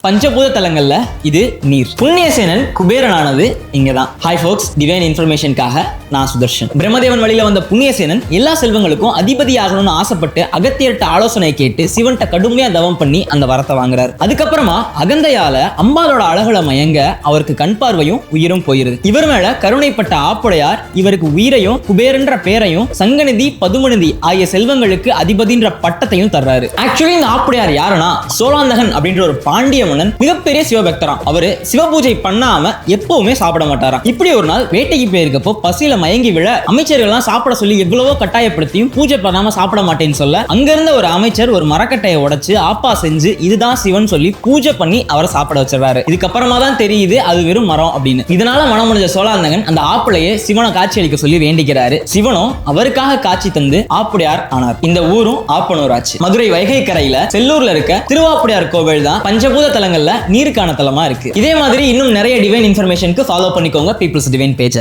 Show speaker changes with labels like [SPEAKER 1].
[SPEAKER 1] பஞ்சபூத தலங்கள்ல இது நீர். புண்ணியசேனன் குபேரனானது இங்கதான். ஹாய் ஃபோக்ஸ், டிவைன் இன்ஃபர்மேஷனுக்காக நான் சுதர்ஷன். பிரம்மதேவன் வழியில வந்த புண்ணியசேனன் எல்லா செல்வங்களுக்கும் அதிபதி ஆகணும்னு ஆசைப்பட்டு அகத்தியர்ட்ட ஆலோசனை கேட்டு சிவன்கிட்ட கடுமையா தவம் பண்ணி அந்த வரத்தை வாங்குறாரு. அதுக்கப்புறமா அகந்தையால அம்பாலோட அழகுல மயங்க அவருக்கு கண் பார்வையும் உயிரும் போயிருது. இவர் மேல கருணைப்பட்ட ஆப்புடையார் இவருக்கு உயிரையும் குபேரன்ற பேரையும் சங்கநிதி பதுமநிதி ஆகிய செல்வங்களுக்கு அதிபதின்ற பட்டத்தையும் தர்றாரு. ஆக்சுவலி இந்த ஆப்புடையார் யாருன்னா சோழாந்தகன் அப்படின்ற ஒரு பாண்டிய மன்னன், மிகப்பெரிய சிவபக்தராம். அவரு சிவபூஜை பண்ணாம எப்பவுமே சாப்பிட மாட்டாராம். இப்படி ஒரு நாள் வேட்டைக்கு போயிருக்கப்போ பசியில மயங்கி விழ அமைச்சர்கள்லாம் சாப்பிட சொல்லி எவ்வளவோ கட்டாயப்படுத்தியும் பூஜை பண்ணாம சாப்பிட மாட்டேன்னு சொல்ல, அங்க இருந்த ஒரு அமைச்சர் ஒரு மரக்கட்டையை உடைச்சு ஆப்பா செஞ்சு இதுதான் சிவன் சொல்லி பூஜை பண்ணி அவரை சாப்பிட வச்சிருவாரு. இதுக்கப்புறமா தான் தெரியுது அது வெறும் மரம் அப்படின்னு. இதனால மனம் முடிஞ்ச சோழாந்தகன் அந்த ஆப்பிளையே சிவனை காட்சி அளிக்க சொல்லி வேண்டிக்கிறாரு. சிவனும் அவருக்காக காட்சி தந்து ஆப்புடையார் ஆனார். இந்த ஊரும் ஆப்பனூர் ஆச்சு. மதுரை வைகை கரையில செல்லூர்ல இருக்க திருவாப்புடையார் கோவில் தான் பஞ்சபூத தலங்கள்ல நீருக்கான தலமா இருக்கு. இதே மாதிரி இன்னும் நிறைய டிவைன் இன்ஃபர்மேஷனுக்கு ஃபாலோ பண்ணிக்கோங்க பீப்புள்ஸ் டிவைன் பேஜை.